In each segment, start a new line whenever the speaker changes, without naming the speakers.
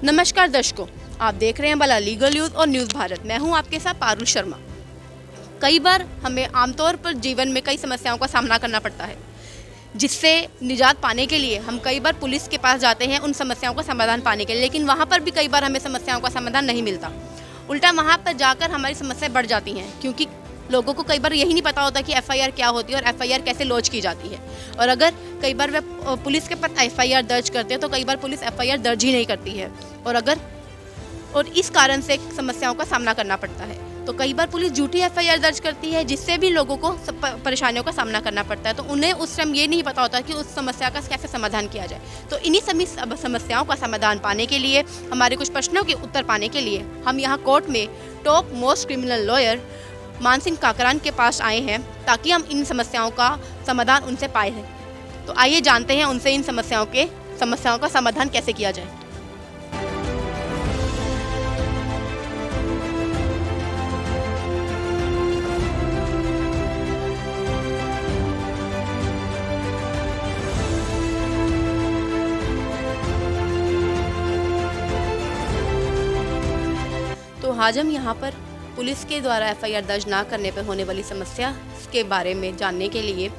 नमस्कार दर्शकों, आप देख रहे हैं बला लीगल न्यूज़ और न्यूज़ भारत। मैं हूं आपके साथ पारुल शर्मा। कई बार हमें आमतौर पर जीवन में कई समस्याओं का सामना करना पड़ता है, जिससे निजात पाने के लिए हम कई बार पुलिस के पास जाते हैं उन समस्याओं का समाधान पाने के लिए, लेकिन वहां पर भी कई बार हमें समस्याओं का समाधान नहीं मिलता। उल्टा वहां पर जाकर हमारी समस्याएं बढ़ जाती हैं, क्योंकि लोगों को कई बार यही नहीं पता होता कि एफआईआर क्या होती है और एफआईआर कैसे लॉन्च की जाती है। और अगर कई बार वे पुलिस के पास एफआईआर दर्ज करते हैं तो कई बार पुलिस एफआईआर दर्ज ही नहीं करती है, और इस कारण से समस्याओं का सामना करना पड़ता है। तो कई बार पुलिस झूठी एफआईआर दर्ज करती है, जिससे भी लोगों को परेशानियों का सामना करना पड़ता है। तो उन्हें उस समय ये नहीं पता होता कि उस समस्या का कैसे समाधान किया जाए। तो इन्हीं सभी समस्याओं का समाधान पाने के लिए, हमारे कुछ प्रश्नों के उत्तर पाने के लिए हम यहाँ कोर्ट में top most criminal lawyer Mansingh Kakran के पास आए हैं, ताकि हम इन समस्याओं का समाधान उनसे पाए हैं। तो आइए जानते हैं उनसे इन समस्याओं का समाधान कैसे किया जाए। तो आज हम यहाँ पर पुलिस के द्वारा एफआईआर दर्ज ना करने पर होने वाली समस्या के बारे में जानने के लिए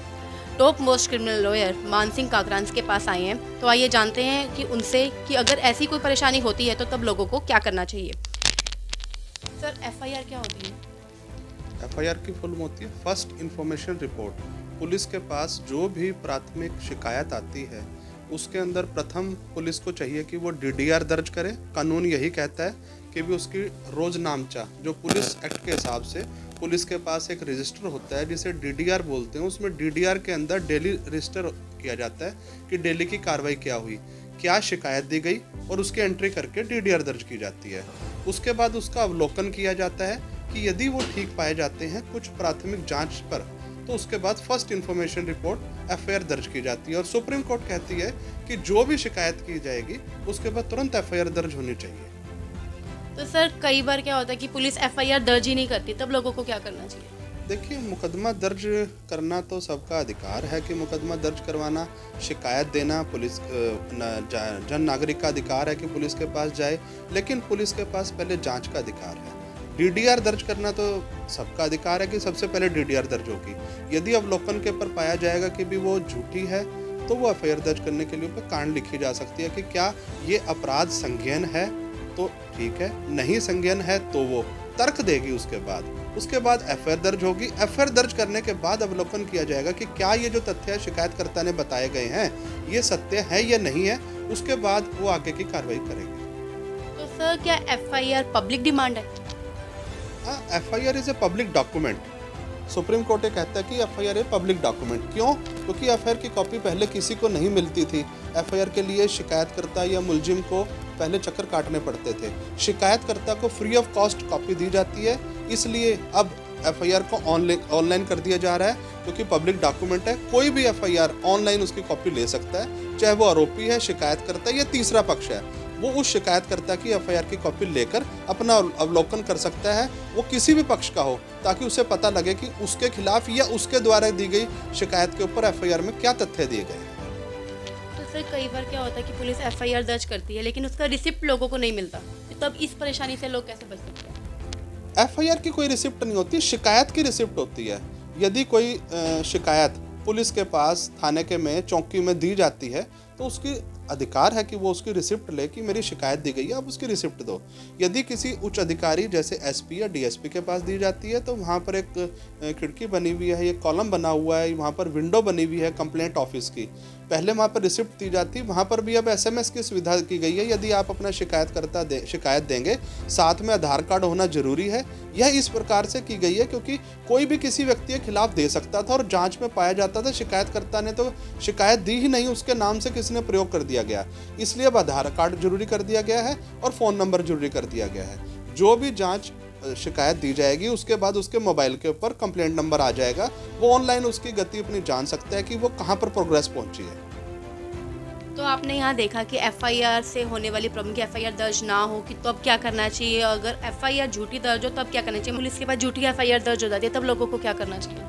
top most criminal lawyer Mansingh Kakran के पास आए हैं। तो आइए जानते हैं कि उनसे कि अगर ऐसी कोई परेशानी होती है तो तब लोगों को क्या करना चाहिए। सर, एफआईआर क्या होती है?
एफआईआर की फुल होती है फर्स्ट इंफॉर्मेशन रिपोर्ट। पुलिस के पास जो भी प्राथमिक शिकायत आती है उसके अंदर प्रथम पुलिस को चाहिए कि वो डीडीआर दर्ज करे। कानून यही कहता है कि भी उसकी रोज नामचा, जो पुलिस एक्ट के हिसाब से पुलिस के पास एक रजिस्टर होता है जिसे डीडीआर बोलते हैं, उसमें डीडीआर के अंदर डेली रजिस्टर किया जाता है कि डेली की कार्रवाई क्या हुई, क्या शिकायत दी गई, और उसकी एंट्री करके डीडीआर दर्ज की जाती है। उसके बाद उसका अवलोकन किया जाता है कि यदि वो ठीक पाए जाते हैं कुछ प्राथमिक जांच पर, तो उसके बाद फर्स्ट इंफॉर्मेशन रिपोर्ट एफआईआर दर्ज की जाती है। और सुप्रीम कोर्ट कहती है कि जो भी शिकायत की जाएगी उसके बाद तुरंत एफआईआर दर्ज होनी चाहिए।
तो सर, कई बार क्या होता है कि पुलिस एफआईआर दर्ज ही नहीं करती, तब लोगों को क्या करना चाहिए?
देखिए, मुकदमा दर्ज करना तो सबका अधिकार है कि मुकदमा दर्ज करवाना, शिकायत देना पुलिस जन नागरिक का अधिकार है कि पुलिस के पास जाए, लेकिन पुलिस के पास पहले जांच का अधिकार है। डीडीआर दर्ज करना तो सबका अधिकार है कि सबसे पहले डीडीआर दर्ज होगी। यदि अवलोकन के पर पाया जाएगा कि भी वो झूठी है तो वो एफआईआर दर्ज करने के लिए ऊपर कांड लिखी जा सकती है कि क्या ये अपराध संज्ञेय है तो ठीक है, नहीं संज्ञेय है तो वो तर्क देगी। उसके बाद एफआईआर दर्ज होगी। एफआईआर दर्ज करने के बाद अवलोकन किया जाएगा कि क्या ये जो तथ्य शिकायतकर्ता ने बताए गए हैं ये सत्य है या नहीं है। उसके बाद वो आगे की कार्रवाई करेंगे।
तो सर, क्या एफआईआर पब्लिक डिमांड है?
FIR is a public document. Supreme court ये कहता है कि एफआईआर ए पब्लिक डॉक्यूमेंट। क्यों? क्योंकि एफआईआर की कॉपी पहले किसी को नहीं मिलती थी। एफआईआर के लिए शिकायतकर्ता या मुलजिम को पहले चक्कर काटने पड़ते थे। शिकायतकर्ता को फ्री ऑफ कॉस्ट कॉपी दी जाती है, इसलिए अब एफआईआर को ऑनलाइन कर दिया जा रहा है, क्योंकि पब्लिक डॉक्यूमेंट है। कोई भी एफआईआर ऑनलाइन उसकी कॉपी ले सकता है, चाहे वो आरोपी है, शिकायतकर्ता या तीसरा पक्ष है। वो उस शिकायतकर्ता की एफआईआर की कॉपी लेकर अपना अवलोकन कर सकता है, वो किसी भी पक्ष का हो, ताकि उसे पता लगे कि उसके खिलाफ या उसके द्वारा दी गई शिकायत के ऊपर एफआईआर में क्या तथ्य दिए गए।
तो सर, कई बार क्या होता है कि पुलिस एफआईआर दर्ज करती है लेकिन उसका रिसिप्ट लोगों को नहीं मिलता, तब इस परेशानी से लोग कैसे बच सकते हैं?
एफआईआर की कोई रिसिप्ट नहीं होती, शिकायत की रिसिप्ट होती है। यदि कोई शिकायत पुलिस के पास थाने के में चौकी में दी जाती है तो उसकी अधिकार है कि वो उसकी रिसिप्ट ले कि मेरी शिकायत दी गई है, आप उसकी रिसिप्ट दो। यदि किसी उच्च अधिकारी जैसे एसपी या डीएसपी के पास दी जाती है तो वहाँ पर एक खिड़की बनी हुई है, एक कॉलम बना हुआ है, वहाँ पर विंडो बनी हुई है कंप्लेंट ऑफिस की। पहले वहाँ पर रिसिप्ट दी जाती, वहाँ पर भी अब एसएमएस की सुविधा की गई है। यदि आप अपना शिकायत देंगे, साथ में आधार कार्ड होना जरूरी है। यह इस प्रकार से की गई है क्योंकि कोई भी किसी व्यक्ति के खिलाफ दे सकता था और जांच में पाया जाता था शिकायतकर्ता ने तो शिकायत दी ही नहीं, उसके नाम से किसी ने प्रयोग कर दिया गया। इसलिए अब आधार कार्ड जरूरी कर दिया गया है और फ़ोन नंबर जरूरी कर दिया गया है। जो भी जांच शिकायत दी जाएगी उसके बाद उसके मोबाइल के ऊपर कंप्लेंट नंबर आ जाएगा, वो ऑनलाइन उसकी गति अपनी जान सकता है कि वो कहाँ पर प्रोग्रेस पहुंची है।
तो आपने यहाँ देखा कि एफआईआर से होने वाली प्रॉब्लम की एफआईआर दर्ज ना हो कि तब क्या करना चाहिए, अगर एफआईआर झूठी दर्ज हो तब क्या करना चाहिए, पुलिस के पास झूठी एफआईआर दर्ज हो जाती है तब लोगों को क्या करना चाहिए?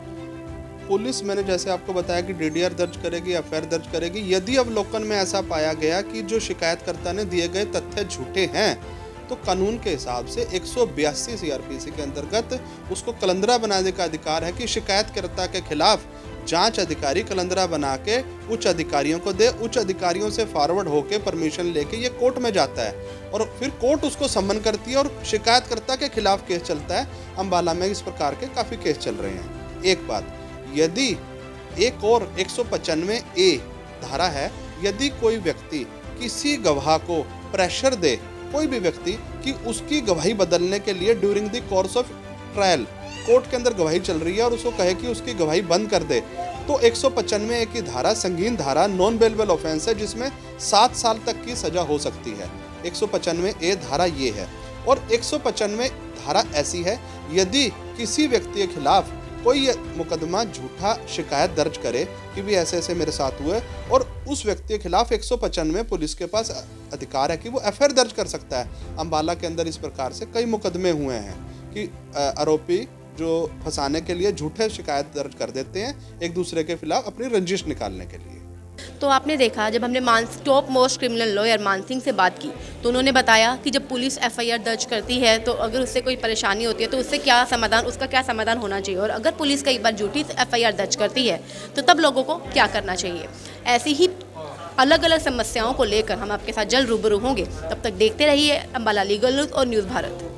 पुलिस, मैंने जैसे आपको बताया कि डीडीआर दर्ज करेगी, एफआईआर दर्ज करेगी। यदि अवलोकन में ऐसा पाया गया कि जो शिकायतकर्ता ने दिए गए तथ्य झूठे हैं, तो कानून के हिसाब से 182 सीआरपीसी के अंतर्गत उसको कलंदरा बनाने का अधिकार है कि शिकायतकर्ता के खिलाफ जांच अधिकारी कलंदरा बना के उच्च अधिकारियों को दे। उच्च अधिकारियों से फॉरवर्ड होके परमिशन लेके ये कोर्ट में जाता है और फिर कोर्ट उसको सम्मन करती है और शिकायतकर्ता के खिलाफ केस चलता है। अम्बाला में इस प्रकार के काफ़ी केस चल रहे हैं। एक बात, यदि एक और 195A धारा है, यदि कोई व्यक्ति किसी गवाह को प्रेशर दे, कोई भी व्यक्ति, कि उसकी गवाही बदलने के लिए during the course of trial, court के अंदर गवाही चल रही है और उसको कहे कि उसकी गवाही बंद कर दे, तो 195A की धारा संगीन धारा, नॉन बेलेबल ऑफेंस है, जिसमें 7 साल तक की सजा हो सकती है। 195A धारा ये है। और 195 धारा ऐसी है, यदि किसी व्यक्ति के खिलाफ कोई मुकदमा झूठा शिकायत दर्ज करे कि भी ऐसे ऐसे मेरे साथ हुए, और उस व्यक्ति के खिलाफ 195 पुलिस के पास अधिकार है कि वो एफआईआर दर्ज कर सकता है। अम्बाला के अंदर इस प्रकार से कई मुकदमे हुए हैं कि आरोपी जो फंसाने के लिए झूठे शिकायत दर्ज कर देते हैं एक दूसरे के खिलाफ अपनी रंजिश निकालने के लिए।
तो आपने देखा, जब हमने टॉप मोस्ट क्रिमिनल लॉयर मान सिंह से बात की तो उन्होंने बताया कि जब पुलिस एफआईआर दर्ज करती है तो अगर उससे कोई परेशानी होती है तो उसका क्या समाधान होना चाहिए, और अगर पुलिस कई बार झूठी एफआईआर दर्ज करती है तो तब लोगों को क्या करना चाहिए। ऐसी ही अलग अलग समस्याओं को लेकर हम आपके साथ जल्द रूबरू होंगे। तब तक देखते रहिए अम्बाला लीगल न्यूज़ और न्यूज़ भारत।